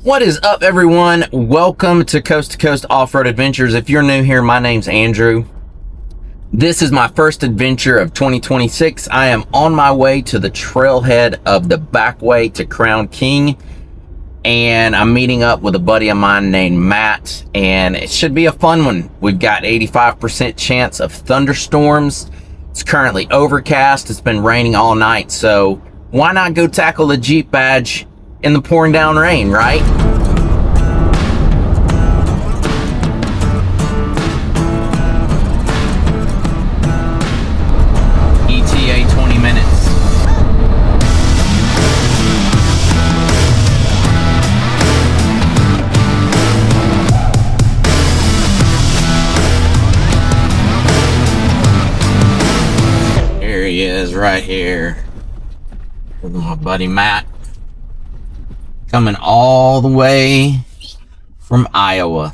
What is up, everyone? Welcome to Coast Off-Road Adventures. If you're new here, my name's Andrew. This is my first adventure of 2026. I am on my way to the trailhead of the Backway to Crown King, and I'm meeting up with a buddy of mine named Matt, and it should be a fun one. We've got 85% chance of thunderstorms. It's currently overcast. It's been raining all night, so why not go tackle the Jeep badge in the pouring down rain, right? ETA 20 minutes. Here he is, right here. With my buddy Matt. Coming all the way from Iowa.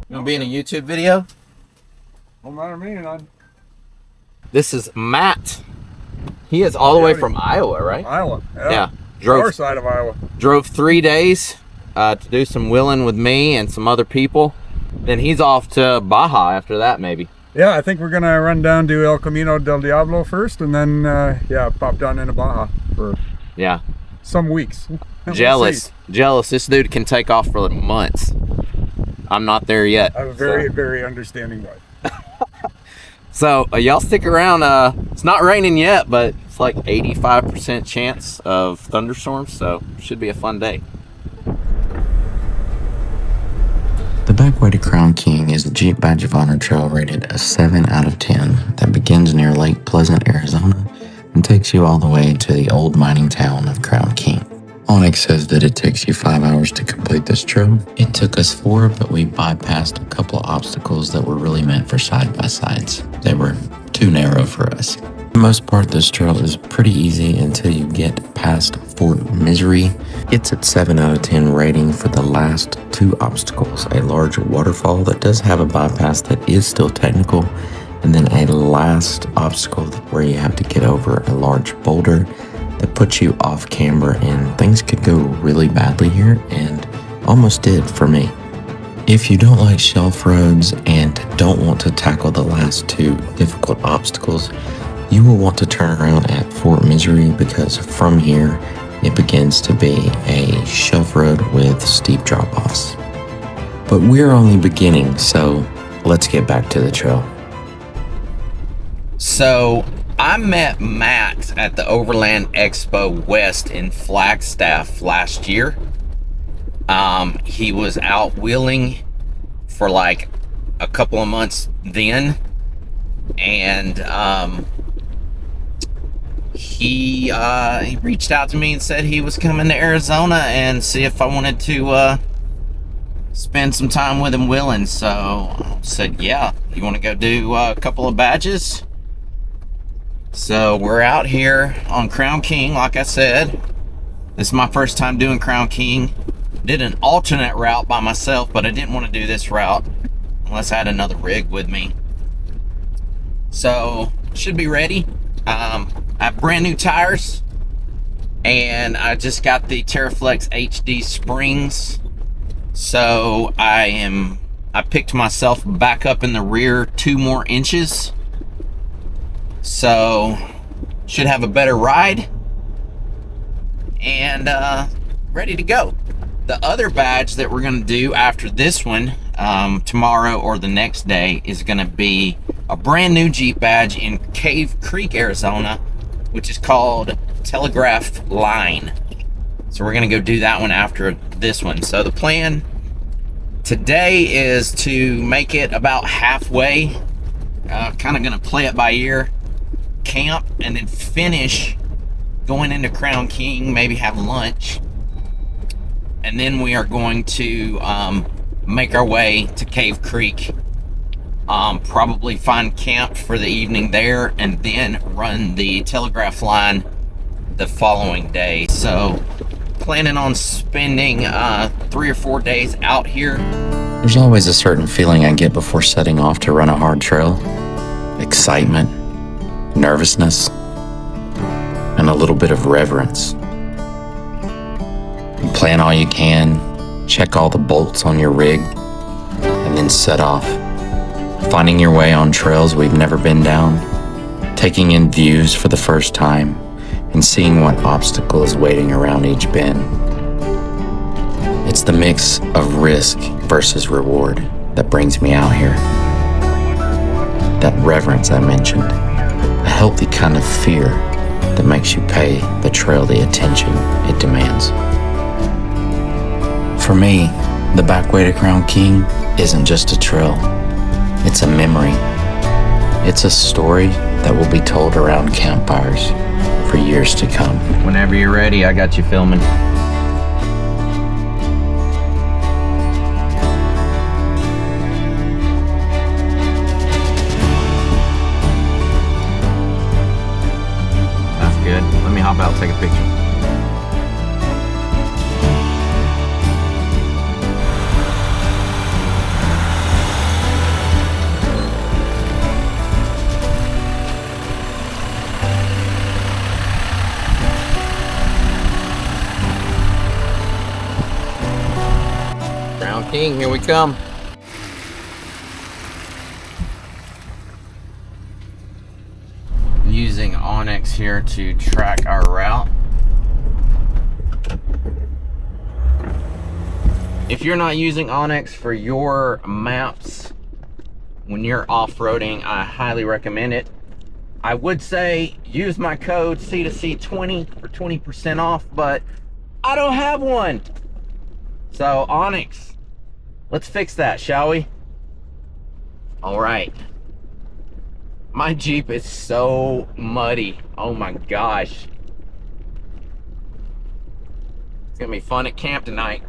You gonna be in a YouTube video? Don't matter to me, none. This is Matt. He is all the way from Iowa, right? Iowa. Yeah. Our side of Iowa. Drove 3 days to do some wheeling with me and some other people. Then he's off to Baja after that, maybe. Yeah, I think we're gonna run down to El Camino del Diablo first, and then pop down into Baja for some weeks. Jealous. This dude can take off for months. I'm not there yet. I have a very understanding wife. So y'all stick around. It's not raining yet, but it's like 85% chance of thunderstorms, so should be a fun day. The Backway to Crown King is a Jeep Badge of Honor trail rated a 7 out of 10 that begins near Lake Pleasant, Arizona, and takes you all the way to the old mining town of Crown King. Onyx says that it takes you 5 hours to complete this trail. It took us 4, but we bypassed a couple of obstacles that were really meant for side-by-sides. They were too narrow for us. For the most part, this trail is pretty easy until you get past Fort Misery. It's at 7 out of 10 rating for the last 2 obstacles. A large waterfall that does have a bypass that is still technical, and then a last obstacle where you have to get over a large boulder that puts you off camber, and things could go really badly here, and almost did for me. If you don't like shelf roads and don't want to tackle the last 2 difficult obstacles, you will want to turn around at Fort Misery, because from here it begins to be a shelf road with steep drop-offs. But we're only beginning, so let's get back to the trail. So I met Matt at the Overland Expo West in Flagstaff last year. He was out wheeling for like a couple of months then, and he reached out to me and said he was coming to Arizona and see if I wanted to spend some time with him wheeling. So I said, yeah, you want to go do a couple of badges? So we're out here on Crown King, like I said. This is my first time doing Crown King. Did an alternate route by myself, but I didn't want to do this route unless I had another rig with me. So, should be ready. I have brand new tires, and I just got the TerraFlex HD springs. So I picked myself back up in the rear 2 more inches. So should have a better ride, and ready to go. The other badge that we're going to do after this one, tomorrow or the next day, is going to be a brand new Jeep badge in Cave Creek, Arizona, which is called Telegraph Line. So we're going to go do that one after this one. So the plan today is to make it about halfway, kind of going to play it by ear, camp, and then finish going into Crown King, maybe have lunch, and then we are going to make our way to Cave Creek Probably find camp for the evening there, and then run the telegraph line the following day. So planning on spending 3 or 4 days out here. There's always a certain feeling I get before setting off to run a hard trail. Excitement, nervousness, and a little bit of reverence. You plan all you can, check all the bolts on your rig, and then set off. Finding your way on trails we've never been down, taking in views for the first time, and seeing what obstacle is waiting around each bend. It's the mix of risk versus reward that brings me out here. That reverence I mentioned, a healthy kind of fear that makes you pay the trail the attention it demands. For me, the Backway to Crown King isn't just a trail. It's a memory. It's a story that will be told around campfires for years to come. Whenever you're ready, I got you filming. That's good. Let me hop out, take a picture. Crown King, here we come. Using Onyx here to track our route. If you're not using Onyx for your maps when you're off-roading, I highly recommend it. I would say use my code C2C20 for 20% off, but I don't have one. So Onyx, let's fix that, shall we? All right. My Jeep is so muddy. Oh my gosh. It's gonna be fun at camp tonight.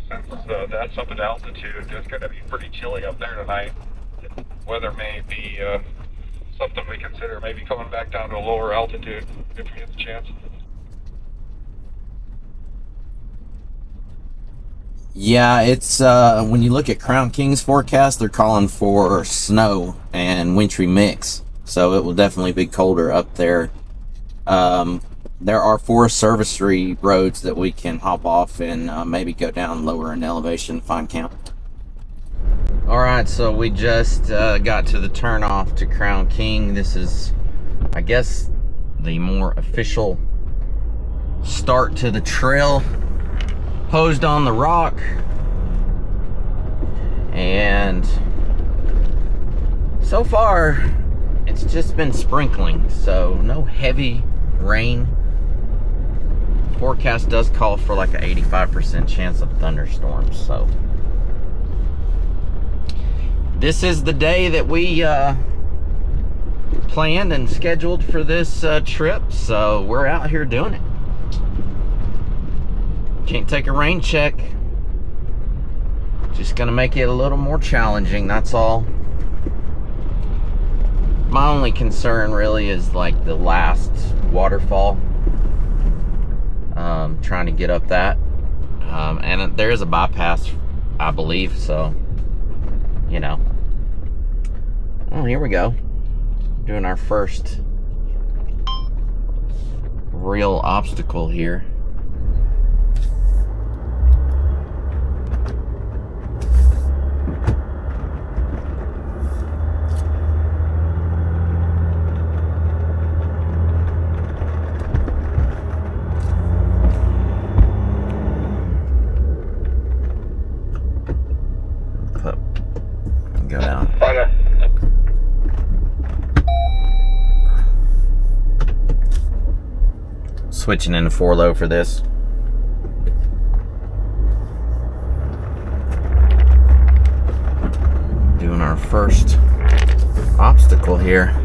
That's up at altitude. It's gonna be pretty chilly up there tonight. Weather may be something we consider maybe coming back down to a lower altitude if we get the chance. Yeah, it's when you look at Crown King's forecast, they're calling for snow and wintry mix, so it will definitely be colder up there. There are Forest Service roads that we can hop off and maybe go down lower in elevation, find camp. All right, so we just got to the turnoff to Crown King. This is, I guess, the more official start to the trail. Posed on the rock, and so far it's just been sprinkling, so no heavy rain. Forecast does call for like an 85% chance of thunderstorms, so this is the day that we planned and scheduled for this trip, so we're out here doing it. Can't take a rain check. Just gonna make it a little more challenging, that's all. My only concern really is like the last waterfall. Trying to get up that. And there is a bypass, I believe, so, you know. Oh, here we go. Doing our first real obstacle here. Go down. Switching into 4-low for this. Doing our first obstacle here.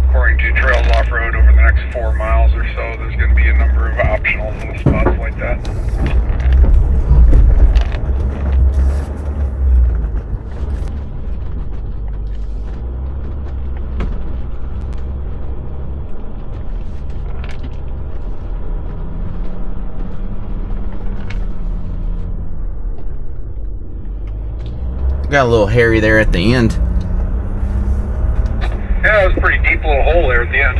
According to Trails Off-Road, over the next 4 miles or so, there's going to be a number of optional little spots like that. Got a little hairy there at the end. Yeah, it was a pretty deep little hole there at the end.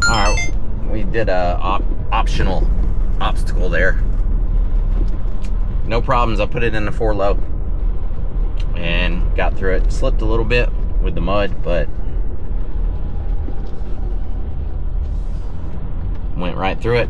Alright, we did a optional obstacle there. No problems. I put it in the 4 low and got through it. Slipped a little bit with the mud, but went right through it.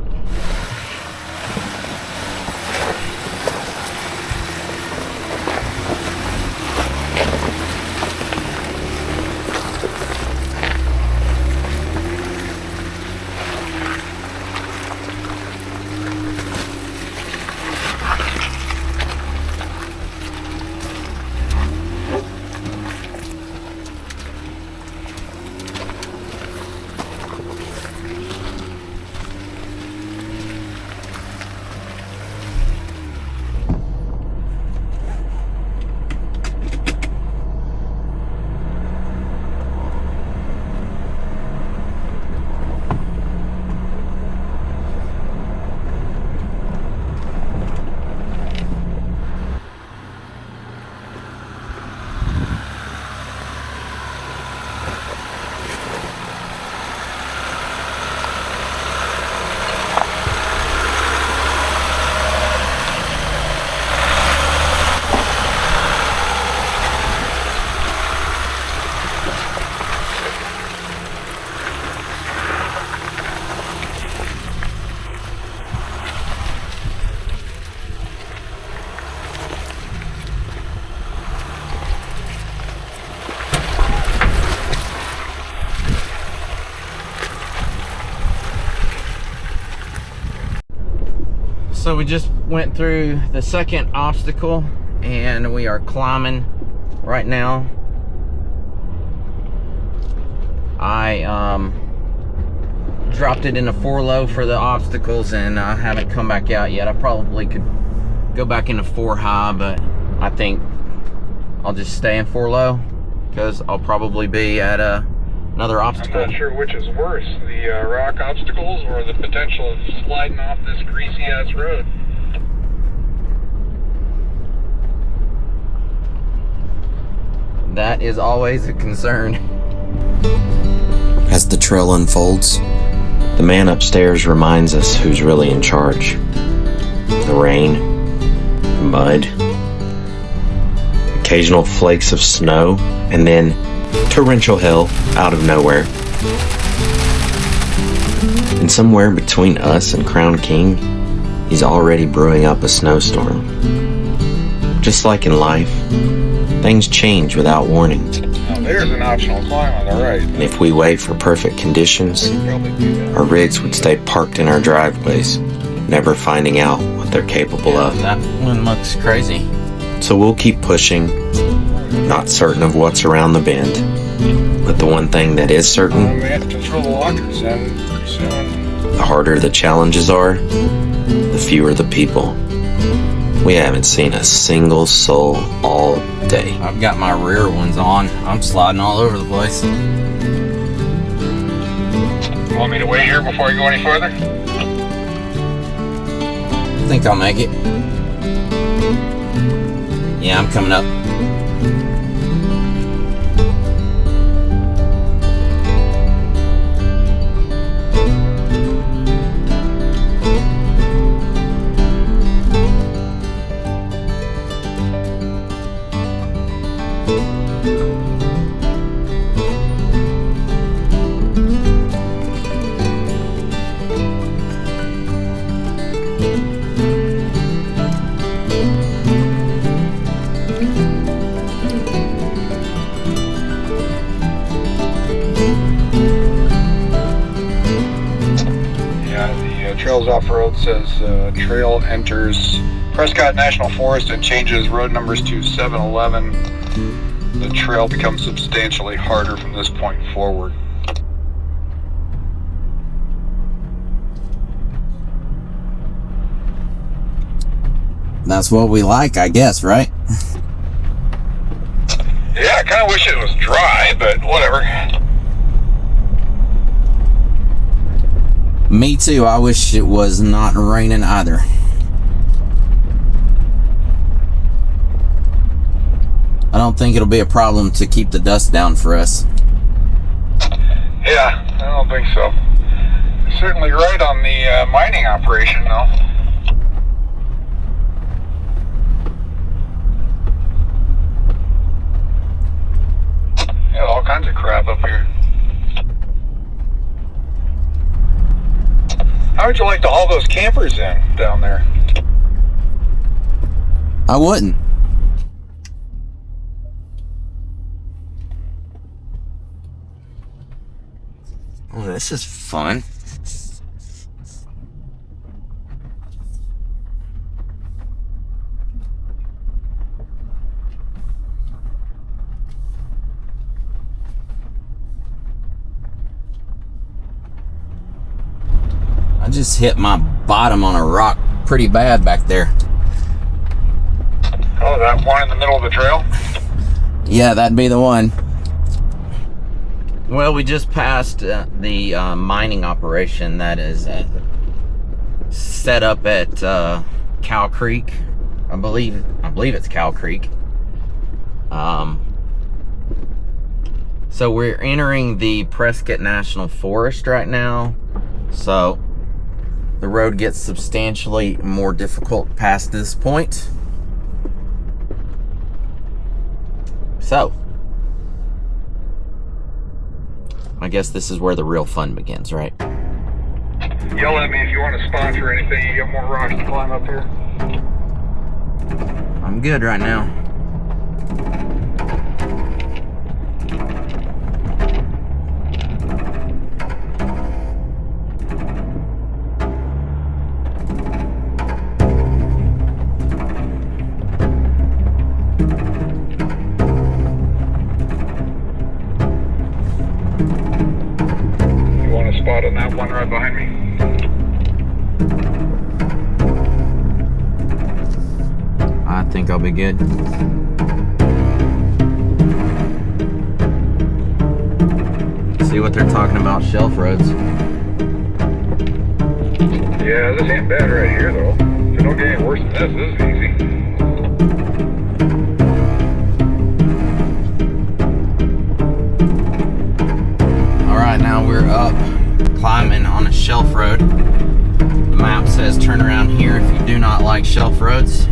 So we just went through the second obstacle and we are climbing right now. I dropped it in a 4 low for the obstacles and I haven't come back out yet. I probably could go back into 4 high, but I think I'll just stay in 4 low because I'll probably be at another obstacle. I'm not sure which is worse, the rock obstacles or the potential of sliding off this greasy ass road. That is always a concern. As the trail unfolds, the man upstairs reminds us who's really in charge. The rain, the mud, occasional flakes of snow, and then torrential hail out of nowhere. And somewhere between us and Crown King, he's already brewing up a snowstorm. Just like in life, things change without warning. Now there's an optional climb on the right. And if we wait for perfect conditions, our rigs would stay parked in our driveways, never finding out what they're capable of. That one looks crazy. So we'll keep pushing, not certain of what's around the bend. But the one thing that is certain, We have to throw the lockers in pretty soon. the harder the challenges are, the fewer the people. We haven't seen a single soul all day. I've got my rear ones on. I'm sliding all over the place. Want me to wait here before I go any further? I think I'll make it. Yeah, I'm coming up. Trails Off-Road says trail enters Prescott National Forest and changes road numbers to 711. The trail becomes substantially harder from this point forward. That's what we like, I guess, right? Yeah, I kind of wish it was dry, but whatever. Me too. I wish it was not raining either. I don't think it'll be a problem to keep the dust down for us. Yeah, I don't think so. Certainly right on the mining operation, though. Yeah, all kinds of crap up here. How would you like to haul those campers in down there? I wouldn't. Oh, this is fun. I just hit my bottom on a rock pretty bad back there. Oh, that one in the middle of the trail? Yeah, that'd be the one. Well, we just passed the mining operation that is set up at Cow Creek. I believe it's Cow Creek. So we're entering the Prescott National Forest right now. So the road gets substantially more difficult past this point. So I guess this is where the real fun begins, right? Yell at me if you want to sponsor anything. You got more rocks to climb up here. I'm good right now. Spot on that one right behind me. I think I'll be good. See what they're talking about, shelf roads. Yeah, this ain't bad right here though. If it don't get any worse than this is easy. Alright, now we're up climbing on a shelf road. The map says turn around here if you do not like shelf roads.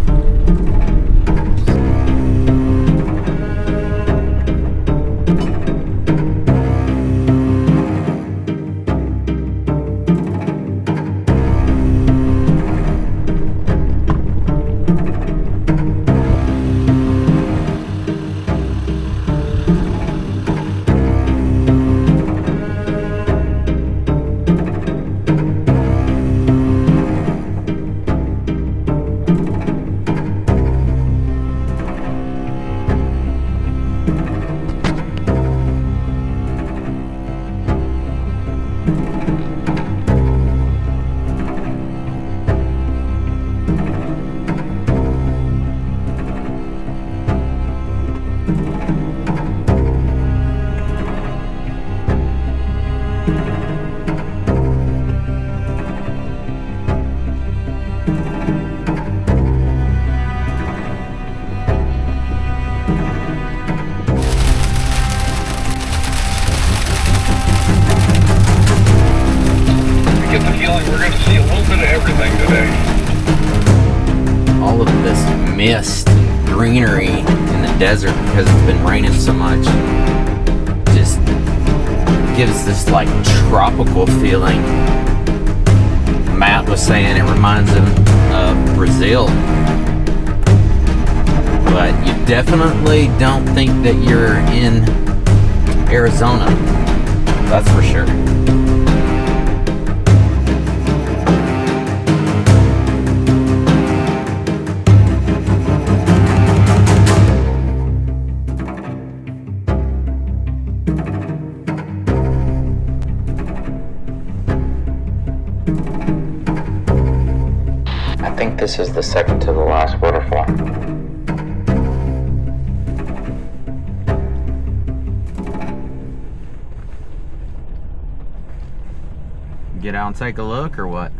Mist, greenery in the desert because it's been raining so much. Just gives this like tropical feeling. Matt was saying it reminds him of Brazil. But you definitely don't think that you're in Arizona. That's for sure. I think this is the second to the last waterfall. Get out and take a look or what?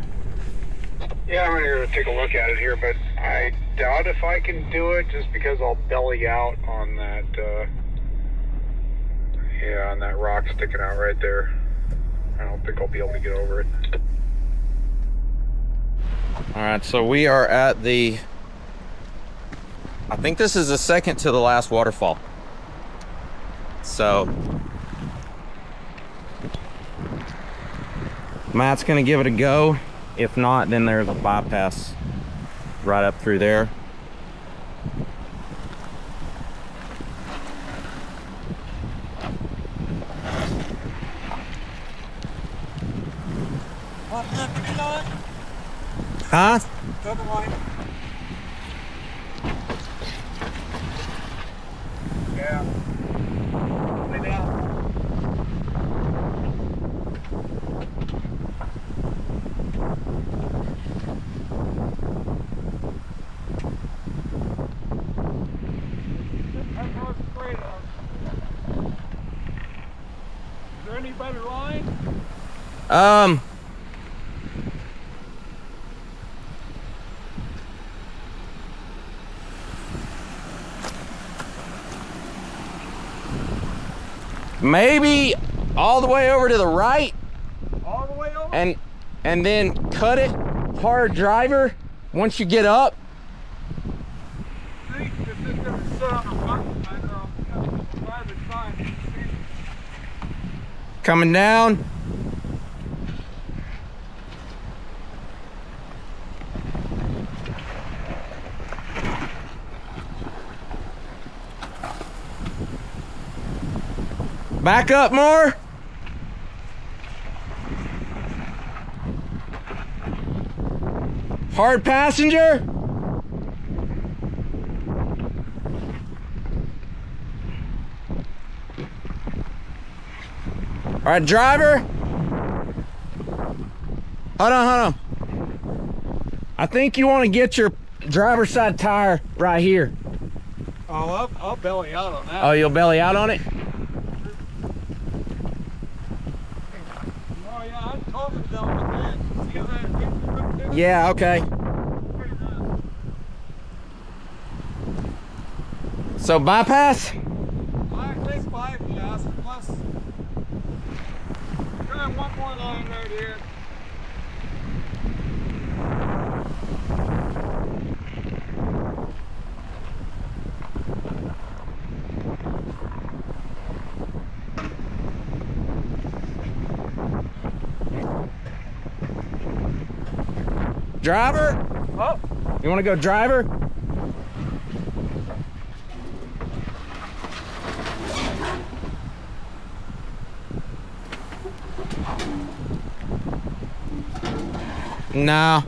Yeah, I'm gonna go take a look at it here, but I doubt if I can do it just because I'll belly out on that, yeah, on that rock sticking out right there. I don't think I'll be able to get over it. All right, so we are at the, I think this is the second to the last waterfall. So Matt's gonna give it a go. If not, then there's a bypass right up through there. Huh? Yeah. Lay down. Is there any better line? Maybe all the way over to the right. All the way over? And then cut it hard driver once you get up. See, this is gonna sit on a button. I know. Garbage fine. Coming down. Back up more. Hard passenger. All right, driver. Hold on. I think you want to get your driver's side tire right here. Oh, I'll belly out on that. Oh, you'll belly out on it? Oh yeah, I'm totally down with that. See that? Right there? Yeah, okay. So bypass? I think 5, yes, plus. Got one more line right here. Driver? Oh, You want to go driver? No.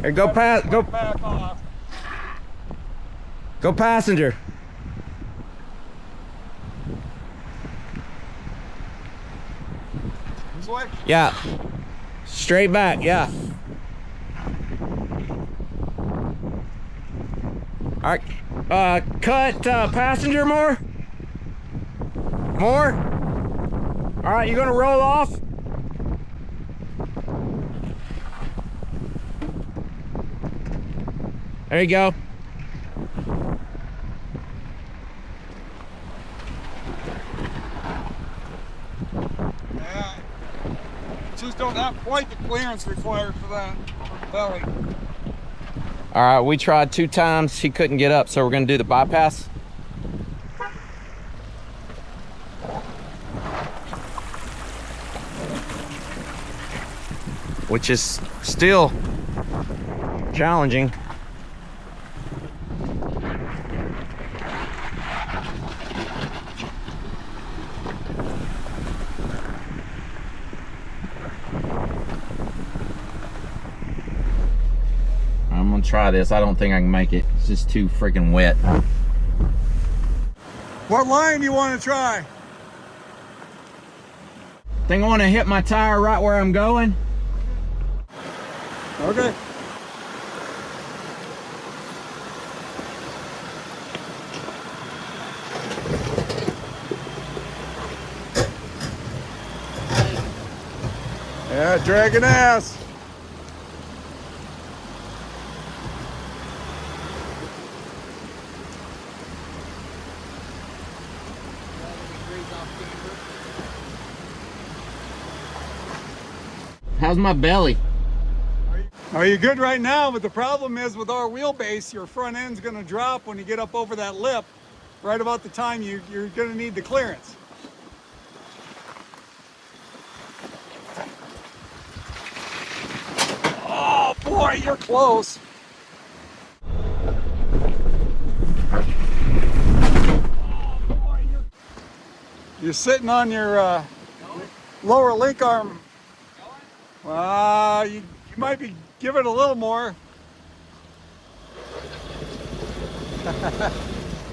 Here, go pass. Go. back off. Go passenger. This way? Yeah. Straight back. Yeah. All right. Cut passenger more. More. All right. You're gonna roll off. There you go. Yeah. Just don't have quite the clearance required for that belly. All right. We tried 2 times. He couldn't get up, so we're gonna do the bypass. Which is still challenging. I'm gonna try this. I don't think I can make it. It's just too freaking wet. What line do you want to try? I think I want to hit my tire right where I'm going. Okay. Yeah, dragging ass. How's my belly? Are you good right now? But the problem is with our wheelbase, your front end's going to drop when you get up over that lip, right about the time you're going to need the clearance. Oh boy, you're close. You're sitting on your lower link arm. You might be give it a little more.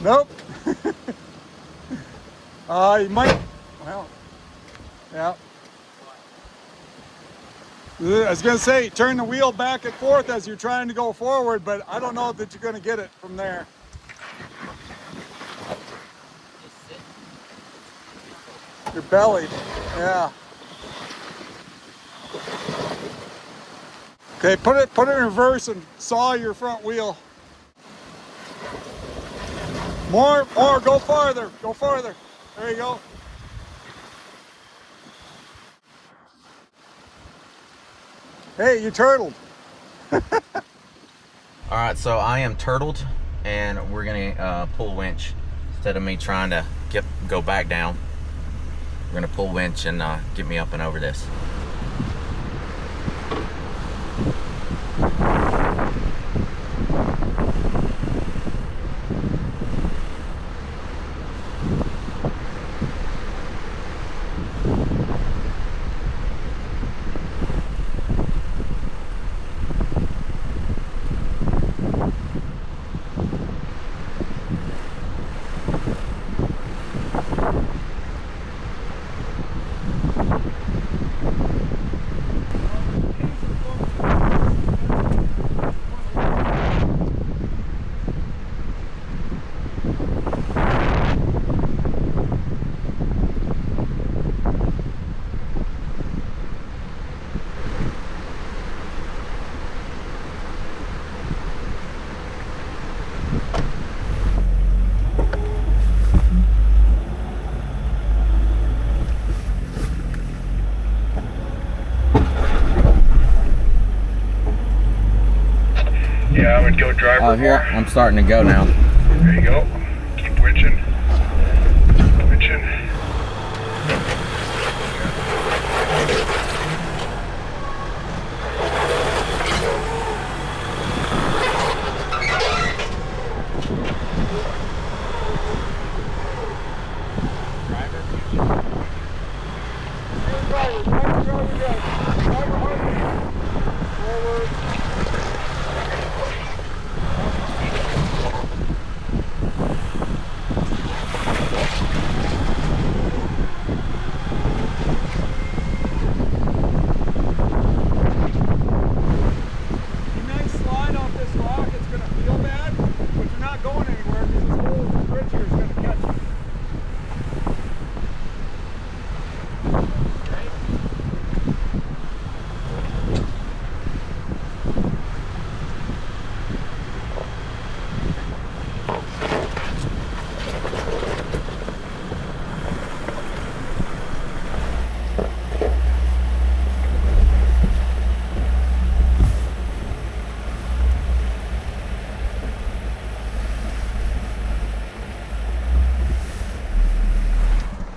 Nope. You might. Well, yeah. I was going to say, turn the wheel back and forth as you're trying to go forward, but I don't know that you're going to get it from there. Your belly, yeah. Okay, put it in reverse and saw your front wheel. More, go farther, go farther. There you go. Hey, you turtled. All right, so I am turtled, and we're gonna pull winch instead of me trying to go back down. We're gonna pull winch and get me up and over this. Yeah, I would go driver. Oh, here, I'm starting to go now. There you go. Keep winching. Winching.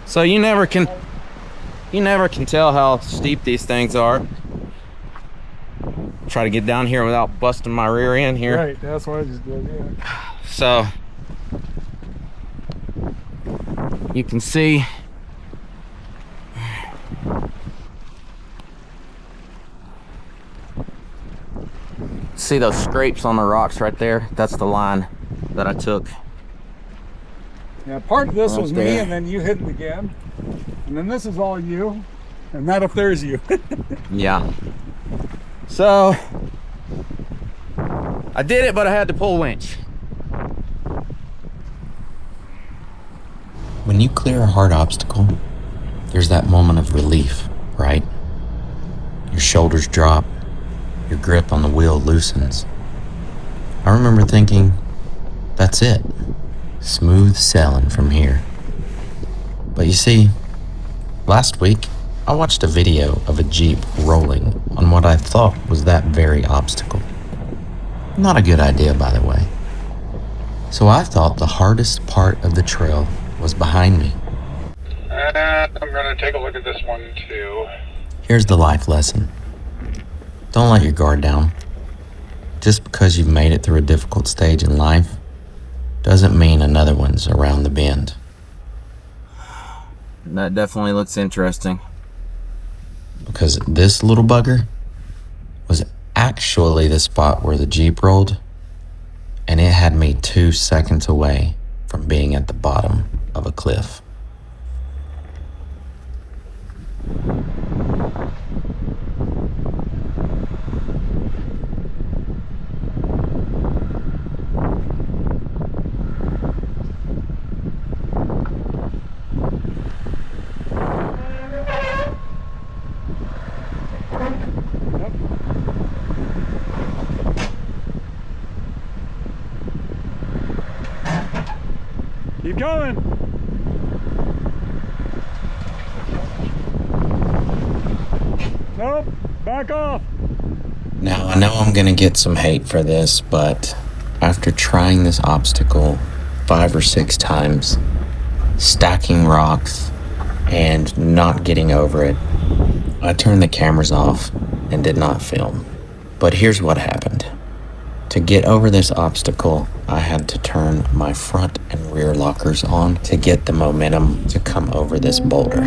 So you never can tell how steep these things are. Try to get down here without busting my rear end here. Right, that's what I just did, yeah. So you can see those scrapes on the rocks right there. That's the line that I took. Yeah, part of this Right was me, there. and then you hit it again. And then this is all you, and that up there is you. Yeah. So I did it, but I had to pull winch. When you clear a hard obstacle, there's that moment of relief, right? Your shoulders drop, your grip on the wheel loosens. I remember thinking, that's it. Smooth sailing from here. But you see, last week, I watched a video of a Jeep rolling thought was that very obstacle. Not a good idea, by the way. So I thought the hardest part of the trail was behind me. I'm going to take a look at this one too. Here's the life lesson. Don't let your guard down. Just because you've made it through a difficult stage in life doesn't mean another one's around the bend. That definitely looks interesting. Because this little bugger was actually the spot where the Jeep rolled, and it had me 2 seconds away from being at the bottom of a cliff. Keep going. Nope, back off. Now, I know I'm gonna get some hate for this, but after trying this obstacle 5 or 6 times, stacking rocks, and not getting over it, I turned the cameras off and did not film. But here's what happened. To get over this obstacle, I had to turn my front and rear lockers on to get the momentum to come over this boulder.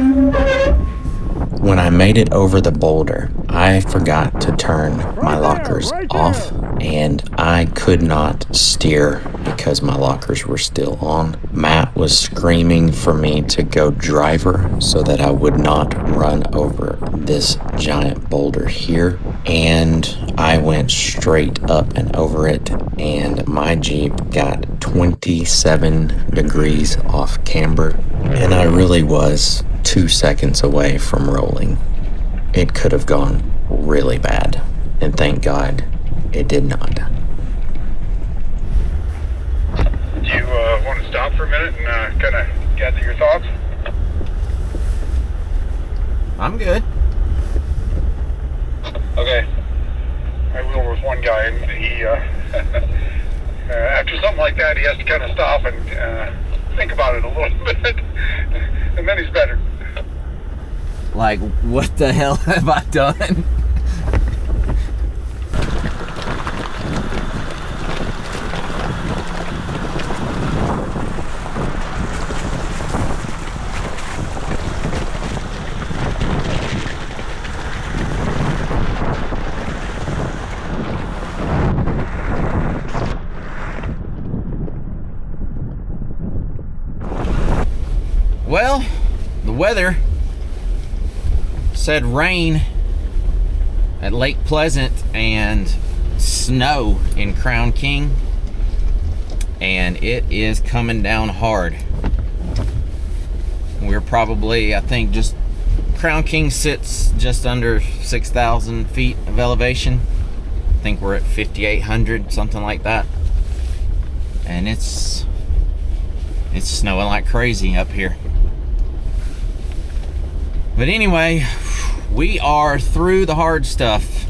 When I made it over the boulder, I forgot to turn my lockers off, and I could not steer because my lockers were still on. Matt was screaming for me to go driver so that I would not run over this giant boulder here, and I went straight up and over it, and my Jeep got 27 degrees off camber, and I really was 2 seconds away from rolling. It could have gone really bad, and thank God it did not. Do you want to stop for a minute and kind of gather your thoughts? I'm good. Okay. I wheeled with one guy, and he, after something like that, he has to kind of stop and think about it a little bit, and then he's better. Like, what the hell have I done? Well, the weather said rain at Lake Pleasant and snow in Crown King, and it is coming down hard. We're probably, I think, just Crown King sits just under 6,000 feet of elevation. I think we're at 5,800, something like that, and it's snowing like crazy up here. But anyway, we are through the hard stuff.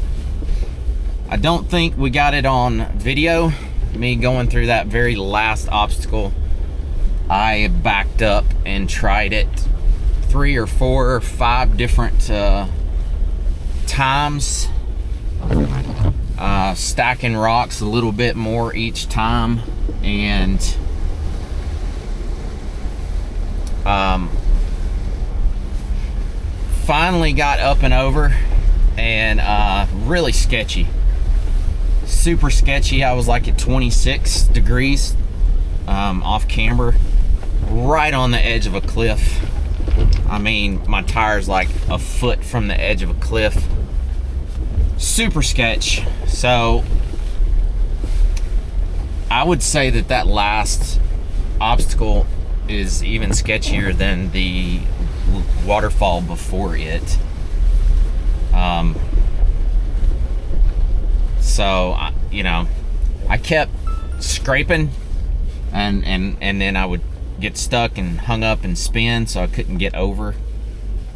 I don't think we got it on video, me going through that very last obstacle. I backed up and tried it 3 or 4 or 5 different times, stacking rocks a little bit more each time, and finally got up and over, and really sketchy, super sketchy. I was like at 26 degrees off camber, right on the edge of a cliff. I mean, my tire's like a foot from the edge of a cliff. Super sketch. So I would say that that last obstacle is even sketchier than the waterfall before it. So you know, I kept scraping, and then I would get stuck and hung up and spin, so I couldn't get over.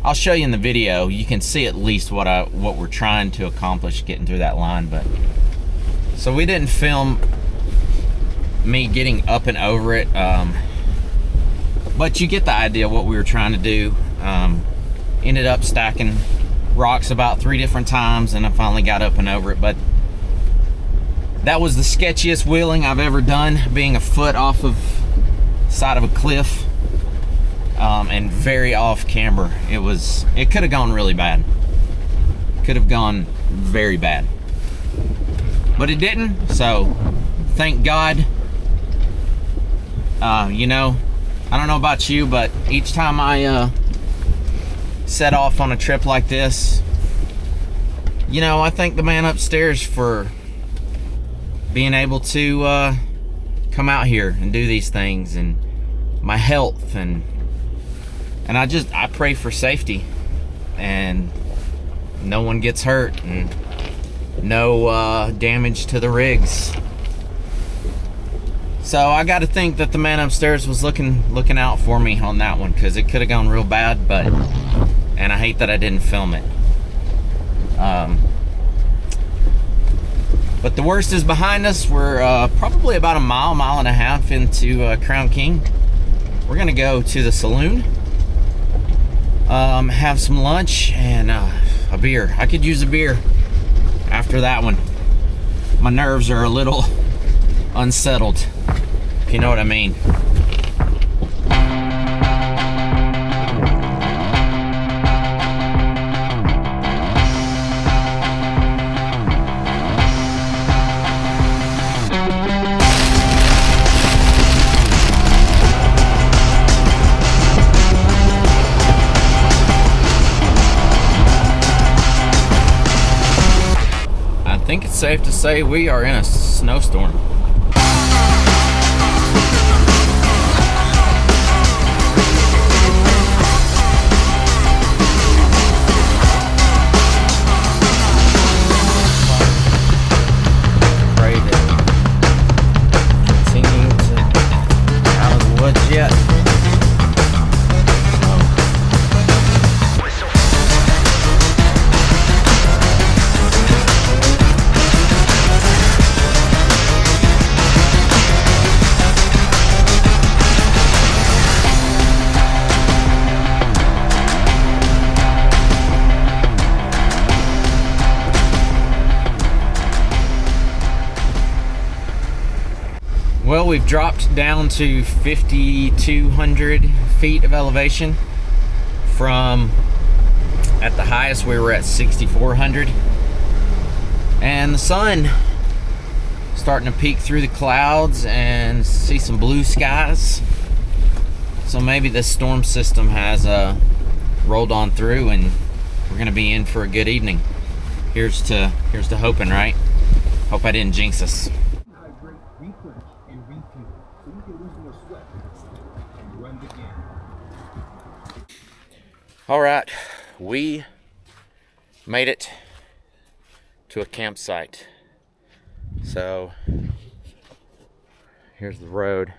I'll show you in the video. You can see at least what we're trying to accomplish getting through that line. But so we didn't film me getting up and over it, but you get the idea what we were trying to do. Ended up stacking rocks about 3 different times, and I finally got up and over it. But that was the sketchiest wheeling I've ever done, being a foot off of side of a cliff, and very off camber. It could have gone really bad. Could have gone very bad, but it didn't. So thank God. You know, I don't know about you, but each time I set off on a trip like this, you know, I thank the man upstairs for being able to come out here and do these things, and my health, and I pray for safety, and no one gets hurt, and no damage to the rigs. So I got to think that the man upstairs was looking out for me on that one, because it could have gone real bad. But, and I hate that I didn't film it. But the worst is behind us. We're probably about a mile and a half into Crown King. We're gonna go to the saloon, have some lunch, and a beer. I could use a beer after that one. My nerves are a little unsettled, if you know what I mean. I think it's safe to say we are in a snowstorm. Yet. Well, we've dropped down to 5,200 feet of elevation. From at the highest we were at 6,400, and the sun starting to peek through the clouds and see some blue skies. So maybe this storm system has rolled on through, and we're gonna be in for a good evening. Here's to hoping, right? Hope I didn't jinx us. All right, we made it to a campsite. So here's the road.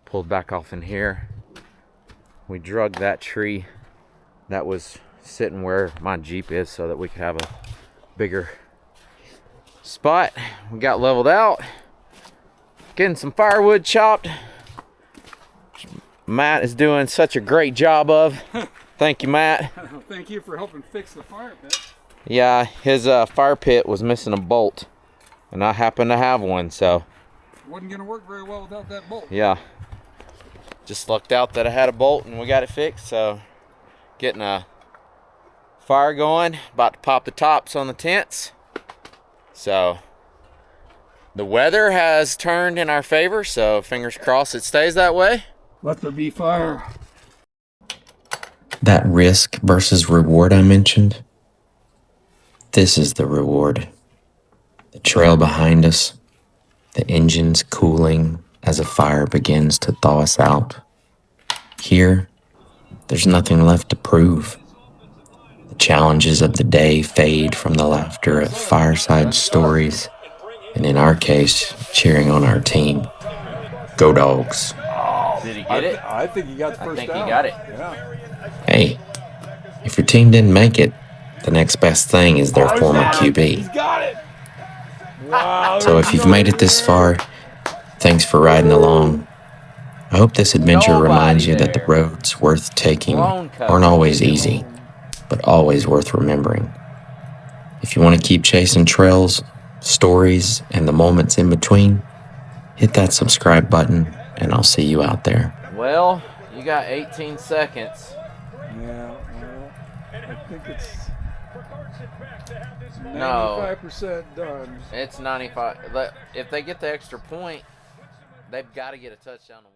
Pulled back off in here. We drug that tree that was sitting where my Jeep is so that we could have a bigger spot. We got leveled out, getting some firewood chopped. Matt is doing such a great job of. Thank you, Matt. Thank you for helping fix the fire pit. Yeah, his fire pit was missing a bolt, and I happen to have one, so It wasn't gonna work very well without that bolt. yeah. Just lucked out that I had a bolt and we got it fixed. So getting a fire going, about to pop the tops on the tents. So the weather has turned in our favor, so fingers crossed it stays that way. Let there be fire. That risk versus reward I mentioned, this is the reward. The trail behind us, the engines cooling as a fire begins to thaw us out. Here, there's nothing left to prove. The challenges of the day fade from the laughter of fireside stories, and in our case, cheering on our team. Go Dogs. Did he Get it? I think he got the first I think down. he got it. Yeah. Hey, if your team didn't make it, the next best thing is their former QB. He's got it. Wow. So if you've made it this far, thanks for riding along. I hope this adventure reminds you that the roads worth taking aren't always easy, but always worth remembering. If you want to keep chasing trails, stories, and the moments in between, hit that subscribe button, and I'll see you out there. Well, you got 18 seconds. Yeah, well, I think it's 95% No. done. It's 95. If they get the extra point, they've got to get a touchdown to win.